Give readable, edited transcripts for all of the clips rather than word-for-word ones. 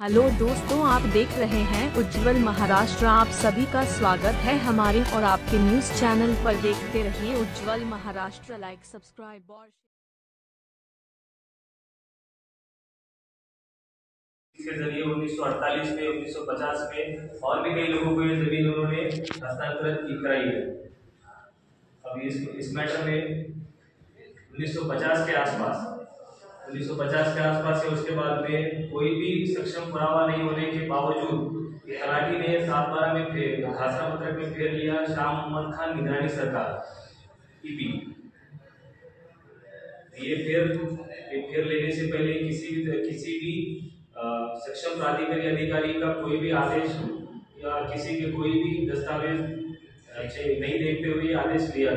Hello दोस्तों, आप देख रहे हैं उज्जवल महाराष्ट्र। आप सभी का स्वागत है हमारे और आपके न्यूज चैनल पर। देखते रहिए उज्जवल महाराष्ट्र। लाइक, सब्सक्राइब और के जरिए 1948 में 1950 में और भी कई लोगों को ये जमीन उन्होंने हस्तांतरित कराई है। अब इस मैटर में 1950 के आसपास 1950 के आसपास है। उसके बाद में कोई भी सक्षम पुरावा नहीं होने के बावजूद तलाठी ने 7/12 में खासरा पत्रक में फेर लिया शाह मोहम्मद खान निगरानी सरकार ईपी। ये फेर लेने से पहले किसी भी सक्षम प्राधिकारी अधिकारी का कोई भी आदेश या किसी के कोई भी दस्तावेज नहीं देखते हुए आदेश फेर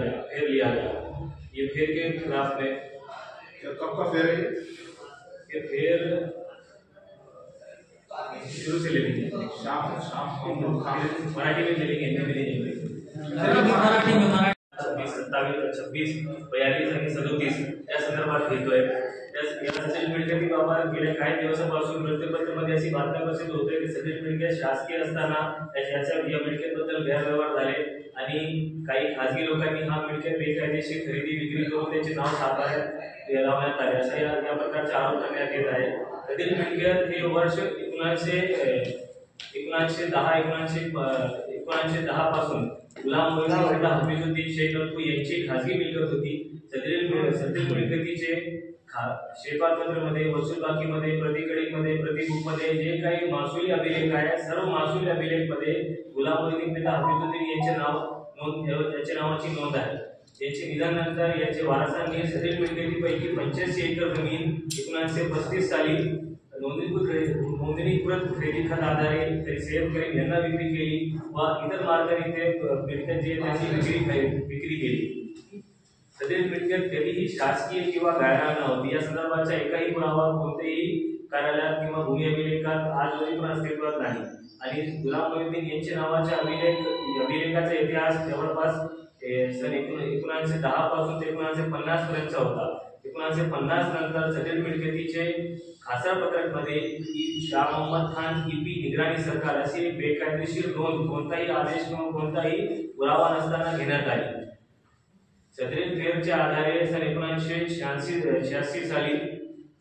लिया गया। ये फेर के खिलाफ में कब का फेर है? ये फेर शुरू से ले लेंगे। शाम मराठी में ले लेंगे, हिंदी में ले लेंगे। 26, 42 आणि 37 या संदर्भात घेतोय। या सचिन मिळकतीबाबत गेल्या काही दिवसापासून वृत्तपत्रामध्ये अशी बातम्या प्रसिद्ध होते की सचिन मिळकत शासकीय असताना या मिळकतीबद्दल गैरव्यवहार झाले आणि काही खासगी लोकांनी हा मिळकत बेकायदेशीर खरेदी विक्री करून त्याचे नाव सातबाऱ्यात लावण्यात आले असा या प्रकारचे आरोप करण्यात येत आहे। सचिन मिळकत हे वर्ष 1910 पासून गुलाम मोहिउद्दीन हफीजुद्दीन शेख यांची खासगी मिळकत होती। सदरील मिळकतीचे शेपापत्रमध्ये, वसूलबाकीमध्ये, प्रतिकडीमध्ये, प्रतिबुकमध्ये जे काही महसुली अभिलेख आहे, सर्व महसुली अभिलेखमध्ये गुलाम मोहिउद्दीन हफीजुद्दीन यांच्या नावाची नोंद आहे। यांचे निधनानंतर यांचे वारसांनी सदरील मिळकतीपैकी 85 एकर जमीन 1935 साली नोंदणीकृत खरेदी खत आधारे शेतकरी यांना विक्री केली व इतर मार्गाने ते मिळकत जे त्यांची विक्री केली। सदरील मिळकत कधीही शासकीय किंवा गायरान नव्हती। या संदर्भाचा एकही पुरावा कोणत्याही कार्यालयात किंवा भूमी अभिलेखात आजवरी पण अस्तित्वात नाही आणि गुलाम मोहिउद्दीन यांच्या नावाच्या अभिलेखाचा इतिहास जवळपास सन 1910 पासून ते 1950 पर्यंतचा होता। 1950 नंतर सदरील मिळकतीचे खासरा पत्रक मध्ये शाह मोहम्मद खान ईपी निगराणी सरकार अशी बेकायदेशीर नोंद कोणताही आदेश किंवा कोणताही पुरावा नसताना घेण्यात आली। सदरील फेरच्या आधारे सन 1986 साली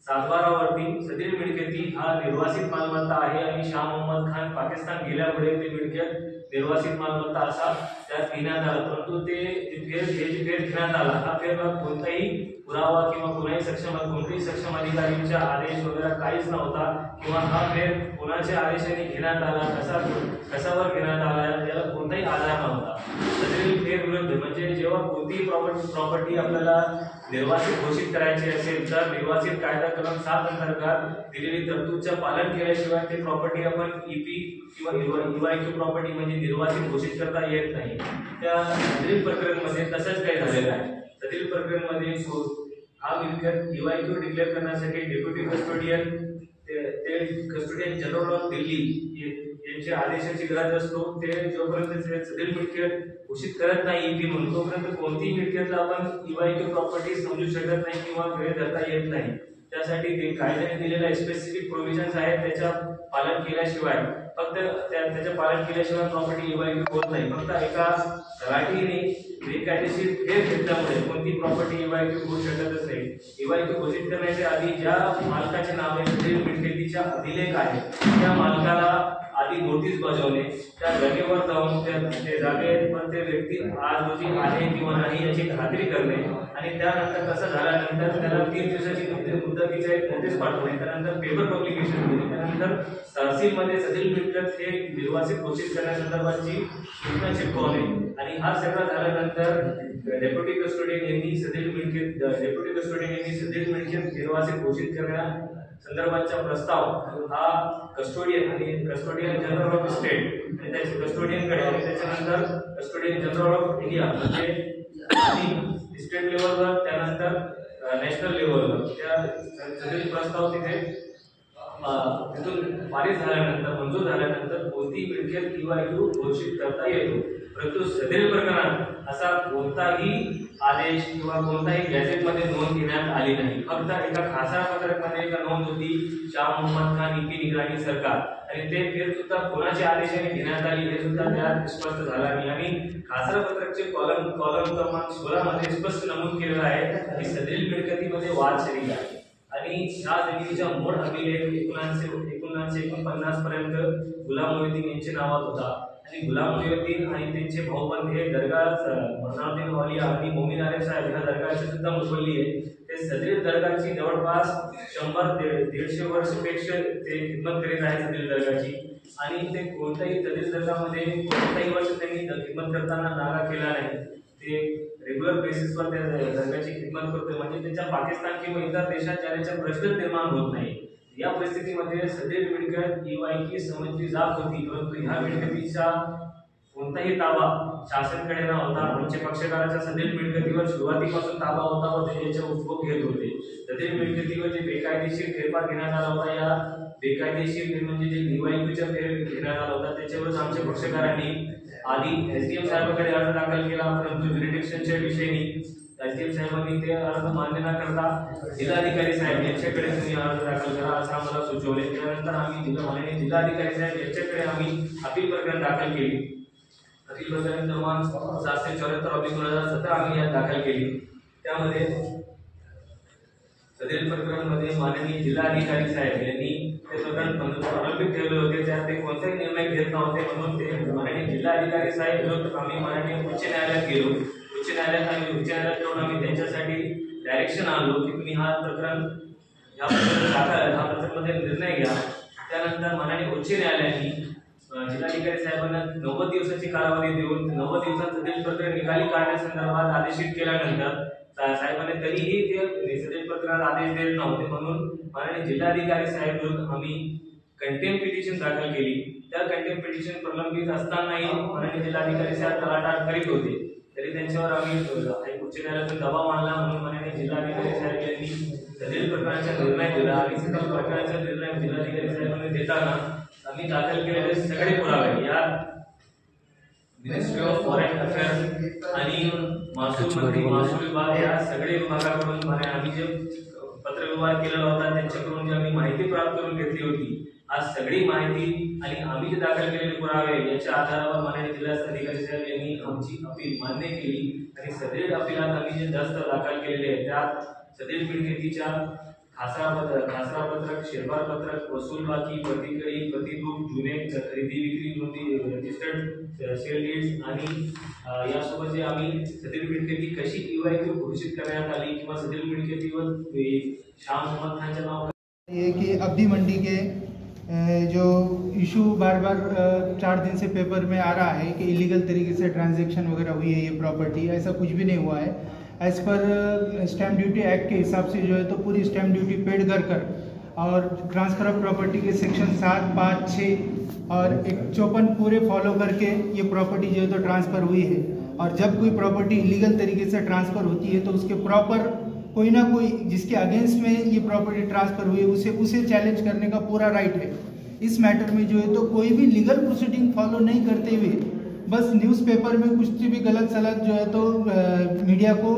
7/12 वरती सदरील मिळकती हा निर्वासित मालमत्ता आहे आणि शाह मोहम्मद खान पाकिस्तान गेल्यामुळे ते मिळकत निर्वासित मालमत्ता असा त्यात घेण्यात आला। परंतु ते फेर घेण्यात आला हा फेर कोणताही पुरावा किंवा कोणत्याही सक्षम अधिकाऱ्यांचा आदेश वगैरे काहीच नव्हता किंवा हा फेर कोणाच्या आदेशाने घेण्यात आला, कशावर घेण्यात आला याला कोणताही आधार नव्हता। सदरील फेर विरुद्ध म्हणजे जेव्हा कोणतीही प्रॉपर्टी आपल्याला निर्वासित घोषित करायची असेल तर निर्वासित कायदा कलम 7 अंतर्गत दिलेली तरतूदचे पालन केल्याशिवाय ते प्रॉपर्टी आपण ईपी किंवा ईवायक्यू प्रॉपर्टी म्हणजे निर्वासित घोषित करता येत नाही। त्या सदरील प्रकरणामध्ये तसंच काही झालेलं आहे। सदरील प्रकरणामध्ये हा मिळकत ईवायक्यू डिक्लेअर करण्यासाठी deputy custodian general of Delhi यांच्या आदेशाची गरज असतो। ते जोपर्यंत सदरील मिळकत घोषित करत नाही ईपी म्हणून तोपर्यंत कोणतीही मिळकतला आपण ईवायक्यू प्रॉपर्टी समजू शकत नाही किंवा गृहीत धरता येत नाही। त्यासाठी ते कायद्याने दिलेल्या स्पेसिफिक प्रोव्हिजन्स आहेत त्याच्या पालन केल्याशिवाय त्याच्या पालन केल्याशिवाय प्रॉपर्टी ईवायक्यू होत नाही। फक्त एका तलाठीने बेकायदेशीर फेर घेतल्यामुळे कोणती प्रॉपर्टी ईवायक्यू होऊ शकतच नाही। ईवायक्यू घोषित करण्याच्या आधी ज्या मालकाचे नावे सदरील मिळकतीच्या अभिलेख आहे त्या मालकाला आधी नोटीस बजावणे, त्या जागेवर जाऊन त्या जागेवर ते व्यक्ती आज रोजी आहे किंवा नाही याची खात्री करणे आणि त्यानंतर तसं झाल्यानंतर त्याला 3 दिवसाची मुदतीचा एक नोटीस पाठवणे, त्यानंतर पेपर पब्लिकेशन होणे, त्यानंतर तहसीलमध्ये सदरील मिळकत हे निर्वासित घोषित करण्यासंदर्भातची सूचना चिपकवणे आणि हा सगळं झाल्यानंतर डेप्युटी कस्टोडियन यांनी सदरील मिळकत निर्वासित घोषित करण्या संदर्भाचा प्रस्ताव हा कस्टोडियन जनरल ऑफ स्टेट आणि त्याचे कस्टोडियनकडे आणि त्याच्यानंतर कस्टोडियन जनरल ऑफ इंडिया म्हणजे स्टेट लेवलवर त्यानंतर नॅशनल लेवलवर त्या सदरील प्रस्ताव तिथे तिथून पारित झाल्यानंतर मंजूर झाल्यानंतर कोणतीही मिळकत EYQ घोषित करता येतो. परंतु सदरील प्रकरणात असा कोणताही आदेश किंवा कोणताही गॅझेटमध्ये नोंद घेण्यात आली नाही. फक्त एका खासदार पत्रकामध्ये एका नोंद होती शाह मोहम्मद खान EP निगराणी सरकार, आणि ते सुद्धा कोणाच्या आदेशाने घेण्यात आली हे सुद्धा त्यात स्पष्ट झालं नाही. आणि खासदार पत्रकचे कॉलम क्रमांक 16 मध्ये स्पष्ट नमूद केलेलं आहे की सदरील मिळकतीमध्ये वाद शरीक आहे आणि ह्या जमिनीच्या मूळ अभिलेख 1949 पर्यंत गुलाम मोहिउद्दीन यांच्या नावात होता. आणि गुलाम मोहिउद्दीन आणि त्यांचे भाऊबंद हे दर्गा मनाउद्दीन वालिया आणि मोमीन आले साहेब ह्या दर्गाची सुद्धा मुसल्ली आहे. ते सदरील दर्गाची जवळपास 100-150 वर्षपेक्षा ते खिदमत करीत आहे सदरील दर्गाची. आणि ते कोणत्याही सदरील दर्गामध्ये कोणत्याही वर्ष त्यांनी खिदमत करताना नागा केला नाही. ते रेग्युलर बेसिसवर त्या दर्गाची खिदमत करतोय, म्हणजे त्यांच्या पाकिस्तान किंवा इतर देशात जाण्याचा प्रश्न निर्माण होत नाही. या परिस्थितीमध्ये सदरील मिळकत EYQ समजली जात होती, परंतु ह्या मिळकतीचा कोणताही ताबा शासनाकडे न होता. आमचे पक्षकाराच्या सदरील मिळकतीवर सुरुवातीपासून ताबा होता व त्याचे उपभोग घेत होते. सदरील मिळकतीवर जे बेकायदेशीर फेरफार घेण्यात आला होता, या बेकायदेशीर म्हणजे जे EYQचा फेर घेण्यात आला होता, त्याच्यावर आमच्या पक्षकारांनी आधी SDM साहेबांकडे अर्ज दाखल केला, परंतु ज्युरिडिक्शनच्या विषयी SDM साहेबांनी ते अर्ज मान्य न करता जिल्हाधिकारी साहेब यांच्याकडे तुम्ही अर्ज दाखल करा असं आम्हाला सुचवले. त्यानंतर आम्ही जिल्हाधिकारी साहेब यांच्याकडे आम्ही अपील प्रकरण दाखल केली. अपील प्रकरण क्रमांक 774/2017 आम्ही यात दाखल केली. त्यामध्ये सदरील प्रकरणामध्ये माननीय जिल्हाधिकारी साहेब यांनी ते प्रकरण प्रलंबित ठेवले होते. त्यात ते कोणताही निर्णय घेत नव्हते, म्हणून ते माननीय जिल्हाधिकारी साहेब विरुद्ध आम्ही माननीय उच्च न्यायालयात गेलो. उच्च न्यायालयात जाऊन आम्ही त्यांच्यासाठी डायरेक्शन आणलो की तुम्ही हा प्रकरण प्रकरणामध्ये निर्णय घ्या. त्यानंतर माननीय उच्च न्यायालयाने जिल्हाधिकारी साहेबांना 90 दिवसाची कालावधी देऊन 90 दिवसात सदरील प्रकरण निकाली काढण्यासंदर्भात आदेशित केल्यानंतर साहेबांनी तरीही ते सदरील प्रकरणात आदेश देत नव्हते, म्हणून माननीय जिल्हाधिकारी साहेब विरुद्ध आम्ही कंटेम्प्ट पिटिशन दाखल केली. त्या कंटेम्प्ट पिटिशन प्रलंबित असतानाही माननीय जिल्हाधिकारी साहेब तलाटात करीत होते, तरी त्यांच्यावर आम्ही उच्च न्यायालयातून दबाव आणला. म्हणून माननीय जिल्हाधिकारी साहेब यांनी सदरील प्रकरणाचा निर्णय दिला आणि सदरील प्रकरणाचा निर्णय जिल्हाधिकारी साहेबांनी देताना आम्ही दाखल केलेले सगळे पुरावे या मिनिस्ट्री ऑफ फॉरेन अफेअर्स आणि महसूल विभाग या सगळे विभागाकडून आम्ही जे पत्रव्यवहार केलेला होता त्यांच्याकडून जी आम्ही माहिती प्राप्त करून घेतली होती, आज सगळी माहिती आणि आम्ही जे दाखल केलेले पुरावे याच्या आधारावर माननीय जिल्हाधिकारी साहेब यांनी आमची अपील मान्य केली. आणि सदरील अपीलात आम्ही जे दस्त दाखल केलेले आहेत त्यात सदरील मिळकतीच्या खासरा पत्रक, शेरबार पत्रक, वसूल बाकी, प्रतिकडी, प्रतिबुक, जुने खरेदी विक्री नोंदी, रजिस्टर्ड सेल डीड्स आणि यासोबत जे आम्ही सदरील मिळकती कशी EYQ घोषित करण्यात आली किंवा सदरील मिळकतीवर शाह मोहम्मद खानच्या नाव ये कि अब्दी मंडी के जो इशू बार बार 4 दिन से पेपर में आ रहा है कि इलीगल तरीके से ट्रांजैक्शन वगैरह हुई है ये प्रॉपर्टी, ऐसा कुछ भी नहीं हुआ है. As per stamp duty act के हिसाब से जो है तो पूरी स्टैम्प ड्यूटी पेड कर और transfer of property K section 7, 5, 6 और 54 पूरे फॉलो करके ये प्रॉपर्टी जो है तो ट्रांसफ़र हुई है. और जब कोई प्रॉपर्टी इलीगल तरीके से ट्रांसफ़र होती है तो उसके प्रॉपर कोई ना कोई जिसके अगेंस्ट में ये प्रॉपर्टी ट्रांसफ़र हुई है उसे चैलेंज करने का पूरा राइट है. इस मैटर में जो है तो कोई भी लीगल प्रोसीडिंग फॉलो नहीं करते हुए बस न्यूज़पेपर में कुछ भी गलत सलत जो है तो मीडिया को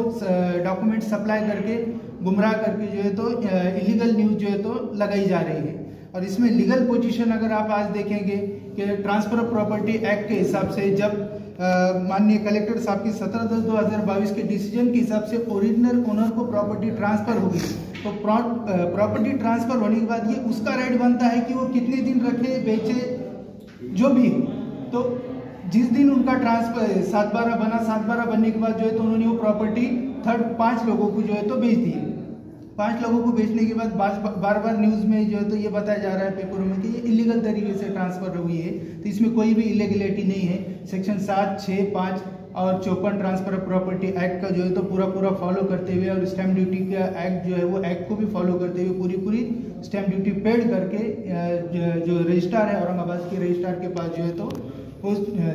डॉक्यूमेंट सप्लाई करके गुमराह करके जो है तो इलीगल न्यूज़ जो है तो लगाई जा रही है. और इसमें लीगल पोजीशन अगर आप आज देखेंगे कि ट्रांसफ़र ऑफ प्रॉपर्टी एक्ट के हिसाब से जब माननीय कलेक्टर साहब की 17/10/2022 के डिसीजन के हिसाब से ओरिजिनल ओनर को प्रॉपर्टी ट्रांसफ़र होगी तो प्रॉपर्टी ट्रांसफ़र होने के बाद ये उसका राइट बनता है कि वो कितने दिन रखे, बेचे, जो भी. तो जिस दिन उनका ट्रांसफर 7/12 बना, 7/12 बनने के बाद जो है तो उन्होंने वो प्रॉपर्टी 5 लोगों को जो है तो बेच दी है. 5 लोगों को बेचने के बाद बार बार न्यूज़ में जो है तो ये बताया जा रहा है पेपरों में कि ये इलीगल तरीके से ट्रांसफ़र हुई है. तो इसमें कोई भी इलीगलिटी नहीं है. सेक्शन 7, 6, 5 और 54 ट्रांसफ़र ऑफ प्रॉपर्टी एक्ट का जो है तो पूरा फॉलो करते हुए और स्टैम्प ड्यूटी का एक्ट जो है वो एक्ट को भी फॉलो करते हुए पूरी स्टैम्प ड्यूटी पेड करके जो रजिस्ट्रार है औरंगाबाद के रजिस्ट्रार के पास जो है तो वो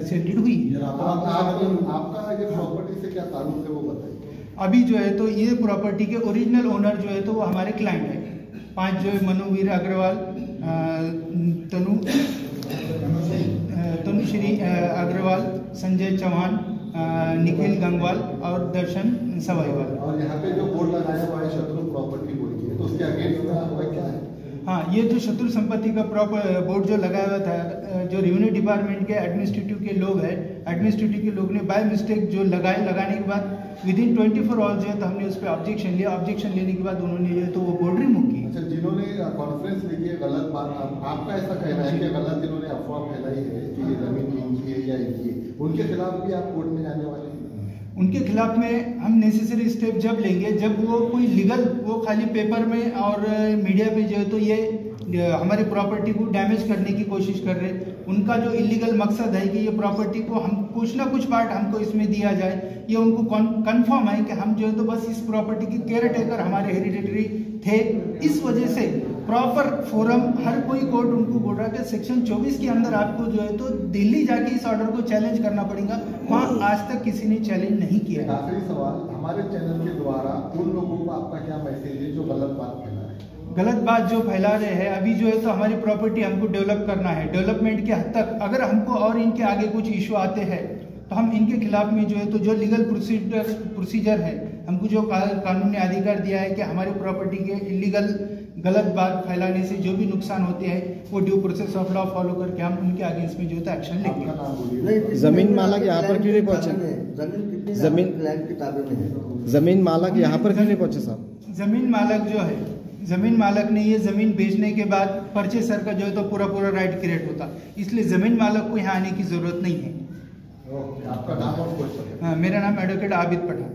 सेटेड हुई. आपका ये प्रॉपर्टी से क्या ताल्लुक है वो बताइए. अभी जो है तो ये प्रॉपर्टी के ओरिजिनल ओनर जो है तो वो हमारे क्लाइंट है. 5 जो है मनुवीर अग्रवाल, तनुश्री अग्रवाल, संजय चौहान, निखिल गंगवाल और दर्शन सवाईवाल। और यहाँ पे जो बोर्ड लगाया हुआ है शत्रु प्रॉपर्टी बोर्ड की, तो उसके अगेंस्ट में आपका क्या है? हाँ, ये जो शत्रु संपत्ति का बोर्ड जो लगाया हुआ था, जो रेवेन्यू डिपार्टमेंट के एडमिनिस्ट्रेटिव के लोग हैं, एडमिनिस्ट्रेटिव के लोग ने बाय मिस्टेक जो लगाने के बाद विदिन 24 आवर्स जो है तो हमने उस पर ऑब्जेक्शन लिया। ऑब्जेक्शन लेने के बाद उन्होंने जो है तो वो बोर्ड रिमूव की। अच्छा, जिन्होंने कॉन्फ्रेंस ली है गलत बात, आपका ऐसा कहना है कि गलत इन्होंने अफवाह फैलाई है कि ये जमीन इनकी है या इनकी है, उनके खिलाफ भी आप कोर्ट में जाने वाले हैं? उनके खिलाफ में हम नेसेसरी स्टेप जब लेंगे जब वो कोई लीगल, वो खाली पेपर में और मीडिया पे जो है तो ये हमारी प्रॉपर्टी को डैमेज करने की कोशिश कर रहे हैं। उनका जो इलीगल मकसद है कि ये प्रॉपर्टी को हम कुछ ना कुछ पार्ट हमको इसमें दिया जाए, ये उनको कंफर्म है कि हम जो है तो बस इस प्रॉपर्टी की केयर टेकर हमारे हेरिडेटरी थे। इस वजह से प्रॉपर फोरम हर कोई कोर्ट उनको बोल रहा है कि सेक्शन 24 के अंदर आपको जो है तो दिल्ली जाके इस ऑर्डर को चैलेंज करना पड़ेगा। वहाँ आज तक किसी ने चैलेंज नहीं किया है। आखिरी सवाल, हमारे चैनल के द्वारा उन लोगों को आपका क्या मैसेज है जो गलत बात फैला रहे हैं? गलत बात जो फैला रहे हैं, अभी जो है तो हमारी प्रॉपर्टी हमको डेवलप करना है। डेवलपमेंट के हद तक अगर हमको और इनके आगे कुछ इशू आते हैं तो हम इनके खिलाफ में जो है तो जो लीगल प्रोसीजर है, हमको जो कानून ने अधिकार दिया है कि हमारी प्रॉपर्टी के इलीगल गलत बात फैलाने से जो भी नुकसान होते हैं वो due process of law follow करके हम उनके अगेंस्ट में जो है एक्शन लेंगे। जमीन मालक यहाँ पर क्यों नहीं पहुंचे? जमीन मालक यहाँ पर क्यों नहीं पहुंचे साहब? जमीन मालक ने ये जमीन बेचने के बाद परचेसर का जो है तो पूरा राइट क्रिएट होता, इसलिए जमीन मालक को यहाँ आने की जरूरत नहीं है। आपका नाम और क्वेश्चन? मेरा नाम एडवोकेट आबिद पठान।